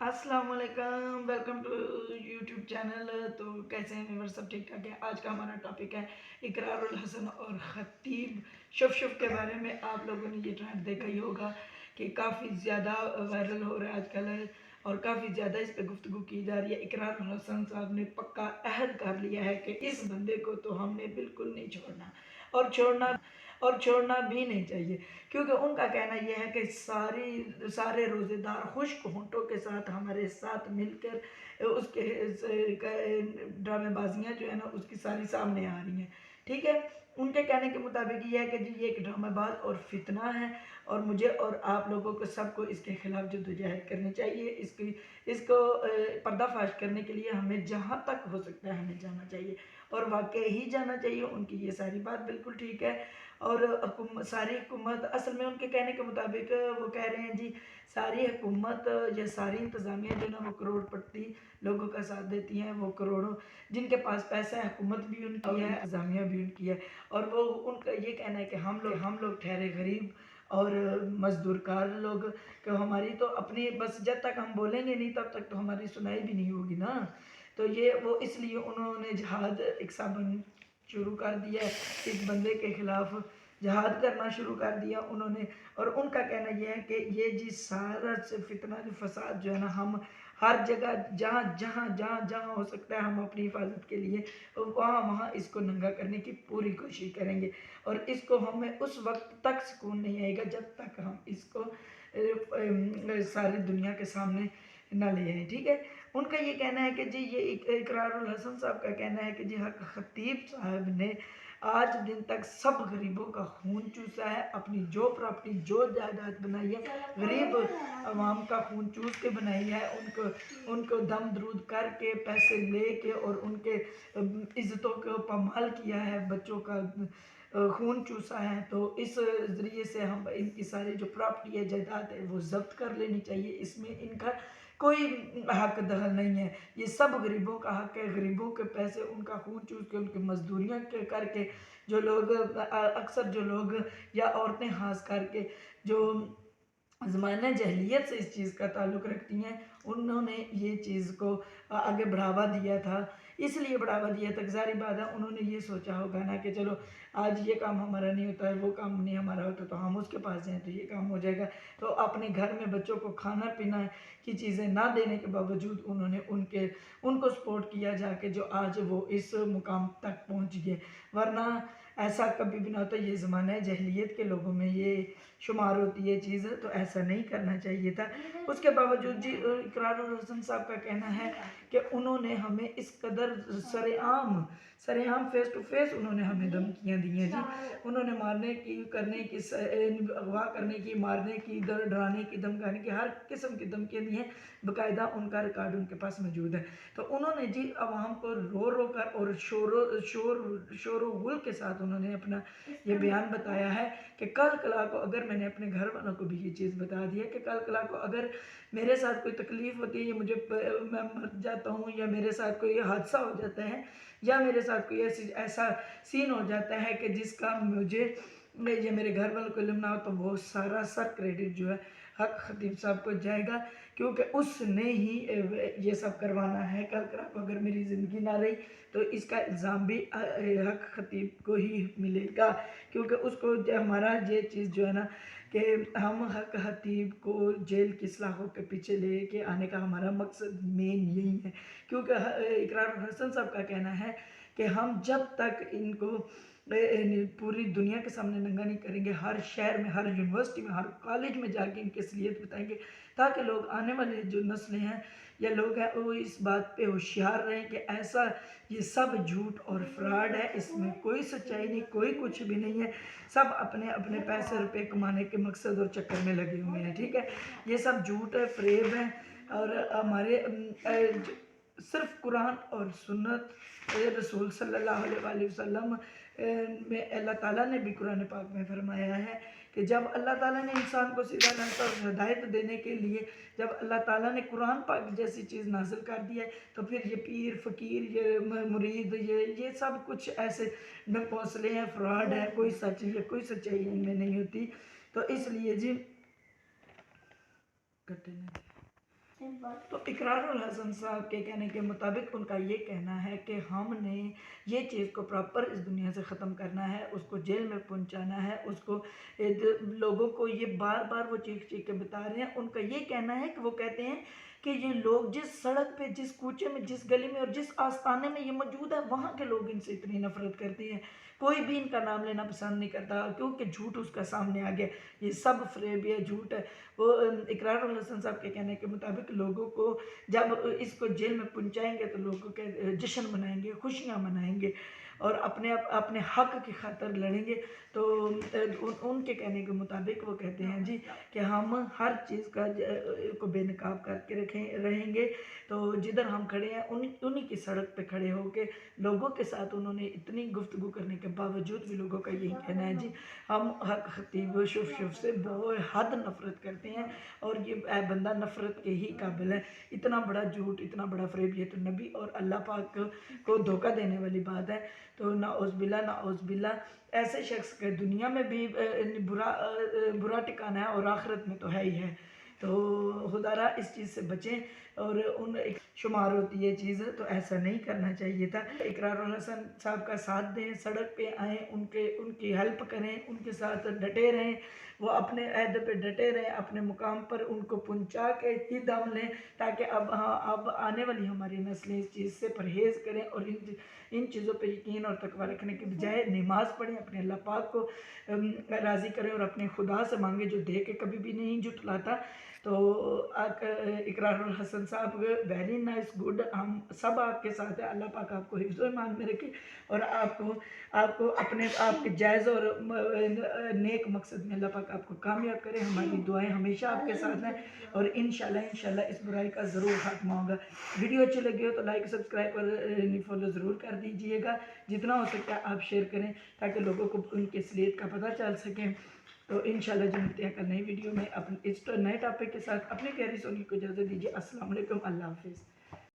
अस्सलाम वालेकुम, welcome to YouTube channel. तो कैसे हैं व्यूअर्स? सब ठीक ठाक है। आज का हमारा टॉपिक है इकरारुल हसन और ख़तीब शुफ के बारे में। आप लोगों ने ये ट्रेंड देखा ही होगा कि काफ़ी ज़्यादा वायरल हो रहा है आजकल और काफ़ी ज़्यादा इस पर गुफ्तगू की जा रही है। इकरारुल हसन साहब ने पक्का अहद कर लिया है कि इस बंदे को तो हमने बिल्कुल नहीं छोड़ना और छोड़ना भी नहीं चाहिए, क्योंकि उनका कहना यह है कि सारे रोज़ेदार खुश्क होंठों के साथ हमारे साथ मिलकर उसके ड्रामेबाजियाँ जो है ना उसकी सारी सामने आ रही हैं। ठीक है, उनके कहने के मुताबिक ये है कि जी ये एक ड्रामेबाज और फितना है और मुझे और आप लोगों को सबको इसके खिलाफ जद्दोजहद करनी चाहिए। इसको पर्दाफाश करने के लिए हमें जहाँ तक हो सकता है हमें जाना चाहिए और वाकई ही जाना चाहिए। उनकी ये सारी बात बिल्कुल ठीक है। और सारी हुकूमत असल में उनके कहने के मुताबिक वो कह रहे हैं जी सारी हुकूमत या सारी इंतज़ामिया जो ना वो करोड़पति लोगों का साथ देती हैं। वो करोड़ों जिनके पास पैसा है, हुकूमत भी उनकी है, इंतज़ामिया भी उनकी है। और वो उनका ये कहना है कि हम लोग ठहरे गरीब और मजदूरकार लोग, कि हमारी तो अपनी बस जब तक हम बोलेंगे नहीं तब तक तो हमारी सुनाई भी नहीं होगी ना। तो ये वो इसलिए उन्होंने जहाद एक साबन शुरू कर दिया है, इस बंदे के खिलाफ जहाद करना शुरू कर दिया उन्होंने। और उनका कहना यह है कि ये जी सारा फितना जो फसाद जो है ना हम हर जगह जहाँ जहाँ जहाँ जहाँ हो सकता है हम अपनी हिफाजत के लिए वहाँ वहाँ इसको नंगा करने की पूरी कोशिश करेंगे। और इसको हमें उस वक्त तक सुकून नहीं आएगा जब तक हम इसको सारी दुनिया के सामने ना ले आए। ठीक है, उनका ये कहना है कि जी ये इकरारुल हसन साहब का कहना है कि जी खतीब साहब ने आज दिन तक सब गरीबों का खून चूसा है, अपनी जो प्रॉपर्टी जो जायदाद बनाई है गरीब आवाम का खून चूस के बनाई है। उनको दम दरूद करके पैसे लेके और उनके इज़्ज़तों को पामाल किया है, बच्चों का खून चूसा है। तो इस ज़रिए से हम इनकी सारी जो प्रॉपर्टी है जायदाद है वो जब्त कर लेनी चाहिए। इसमें इनका कोई हक दखल नहीं है, ये सब गरीबों का हक है। गरीबों के पैसे उनका खून चूस के उनकी मजदूरियाँ करके जो लोग अक्सर जो लोग या औरतें खास करके जो ज़माना जहलियत से इस चीज़ का ताल्लुक़ रखती हैं, उन्होंने ये चीज़ को आगे बढ़ावा दिया था। इसलिए बढ़ावा दिया था, ज़ाहिर बात है उन्होंने ये सोचा होगा ना कि चलो आज ये काम हमारा नहीं होता है, वो काम नहीं हमारा होता तो हम उसके पास जाएँ तो ये काम हो जाएगा। तो अपने घर में बच्चों को खाना पीना की चीज़ें ना देने के बावजूद उन्होंने उनको सपोर्ट किया जाके जो आज वो इस मुकाम तक पहुँच गए। वरना ऐसा कभी भी ना होता। ये ज़माना है जहलियत के लोगों में ये शुमार होती है चीज़, तो ऐसा नहीं करना चाहिए था। उसके बावजूद जी इकरारुल हसन साहब का कहना है कि उन्होंने हमें इस कदर सरेआम फेस टू फेस उन्होंने हमें धमकियाँ दी हैं जी। उन्होंने मारने की करने की अगवा करने की, मारने की, डराने की, धमकाने की, हर किस्म की धमकियाँ दी हैं। बाकायदा उनका रिकॉर्ड उनके पास मौजूद है। तो उन्होंने जी आवाम को रो कर और शोर गुल के साथ उन्होंने अपना ये बयान बताया है कि कल कला को अगर मैंने अपने घर वालों को भी ये चीज़ बता दी है कि कल कला को अगर मेरे साथ कोई तकलीफ़ होती है या मैं मर जाता हूँ या मेरे साथ कोई हादसा हो जाता है या मेरे साथ कोई ऐसा सीन हो जाता है कि जिसका ये मेरे घर वालों को इल्म ना हो, तो वो सारा क्रेडिट जो है हक खतीब साहब को जाएगा, क्योंकि उसने ही ये सब करवाना है। कल को अगर मेरी ज़िंदगी ना रही तो इसका इल्ज़ाम भी हक खतीब को ही मिलेगा, क्योंकि उसको हमारा ये चीज़ जो है ना कि हम हक खतीब को जेल की सलाखों के पीछे लेके आने का हमारा मकसद मेन यही है। क्योंकि इकरारुल हसन साहब का कहना है कि हम जब तक इनको पूरी दुनिया के सामने नंगा नहीं करेंगे, हर शहर में, हर यूनिवर्सिटी में, हर कॉलेज में जाके इनकी असलियत बताएंगे, ताकि लोग आने वाले जो नस्लें हैं या लोग हैं वो इस बात पे होशियार रहें कि ऐसा ये सब झूठ और फ्रॉड है, इसमें कोई सच्चाई नहीं, कोई कुछ भी नहीं है। सब अपने अपने पैसे रुपए कमाने के मकसद और चक्कर में लगे हुए हैं। ठीक है, ये सब झूठ है, फ़रेब है। और हमारे सिर्फ कुरान और सुन्नत रसूल सल्लल्लाहु अलैहि वसल्लम में अल्लाह ताला ने भी कुरान पाक में फरमाया है कि जब अल्लाह ताला ने इंसान को सीधा रास्ता और हिदायत देने के लिए जब अल्लाह ताला ने कुरान पाक जैसी चीज़ नाजिल कर दी है, तो फिर ये पीर फ़कीर, ये मुरीद, ये सब कुछ ऐसे नकोसले हैं, फ्रॉड है, कोई सच है, कोई सच्चाई इनमें नहीं होती। तो इसलिए जी تو اقرار الحسن صاحب کے کہنے کے مطابق ان کا یہ کہنا ہے کہ ہم نے یہ چیز کو پراپر اس دنیا سے ختم کرنا ہے، اس کو جیل میں پہنچانا ہے، اس کو لوگوں کو یہ بار بار وہ چیخ چیخ کے بتا رہے ہیں۔ ان کا یہ کہنا ہے کہ وہ کہتے ہیں کہ یہ لوگ جس سڑک پہ، جس کوچے میں، جس گلی میں اور جس آستانے میں یہ موجود ہے، وہاں کے لوگ ان سے اتنی نفرت کرتے ہیں، کوئی بھی ان کا نام لینا پسند نہیں کرتا، کیونکہ جھوٹ اس کا سامنے آ گیا، یہ سب فریب ہے، جھوٹ ہے۔ وہ اقرار الحسن صاحب کے کہنے کے مطابق لوگوں کو جب اس کو جیل میں پہنچائیں گے تو لوگوں کے جشن منائیں گے، خوشیاں منائیں گے اور اپنے حق کی خاطر لڑیں گے۔ تو ان کے کہنے کے مطابق وہ کہتے ہیں جی کہ ہم ہر چیز کو بے نقاب کر کے رہیں گے۔ تو جدھر ہم کھڑے ہیں انہی کی سڑک پہ کھڑے ہو کے لوگوں کے ساتھ انہوں نے اتنی گفتگو کرنے کے باوجود بھی لوگوں کا یہی کہنا ہے جی ہم حق خطیب شف سے بہت حد نفرت کرتے ہیں اور یہ بندہ نفرت کے ہی قابل ہے۔ اتنا بڑا جھوٹ، اتنا بڑا فریب، یہ تو نبی اور اللہ پاک کو دھوکہ دینے والی بات ہے۔ تو نعوذ باللہ ایسے شخص کے دنیا میں بھی برا ٹھکانہ ہے اور آخرت میں تو ہے ہی ہے۔ تو خدا را اس چیز سے بچیں اور ان شمار ہوتی ہے چیز، تو ایسا نہیں کرنا چاہیے تھا۔ اقرار الحسن صاحب کا ساتھ دیں، سڑک پہ آئیں، ان کی ہیلپ کریں، ان کے ساتھ ڈٹے رہیں، وہ اپنے عہد پہ ڈٹے رہیں، اپنے مقام پر ان کو پہنچا کے ہی دم لیں، تاکہ اب آنے والی ہماری نسلیں اس چیز سے پرہیز کریں اور ان چیزوں پہ یقین اور تقویٰ رکھنے کے بجائے نماز پڑھیں، اپنے اللہ پاک کو راضی کریں اور اپنے خدا سے مانگیں جو دے کے کبھی بھی نہیں جھٹلاتا۔ تو اقرار الحسن صاحب ویری نائس، گڈ، ہم سب آپ کے ساتھ ہیں، اللہ پاک آپ کو حفظ و ایمان میں رکھے اور آپ کو آپ کے جائز اور نیک مقصد میں اللہ پاک آپ کو کامیاب کرے۔ ہماری دعائیں ہمیشہ آپ کے ساتھ ہیں اور انشاءاللہ اس برائی کا ضرور خاتمہ ہوگا۔ ویڈیو اچھی لگی ہو تو لائک، سبسکرائب اور فالو ضرور کر دیجئے گا، جتنا ہو سکتا ہے آپ شیئر کریں تاکہ لوگوں کو ان کی اصلیت کا پتہ چل سکیں۔ تو انشاءاللہ جو ملتے ہیں کل نئی ویڈیو میں اس نئے ٹاپک کے ساتھ، اپنے پیاری سونی کو اجازت دیجیے۔ السلام علیکم، اللہ حافظ۔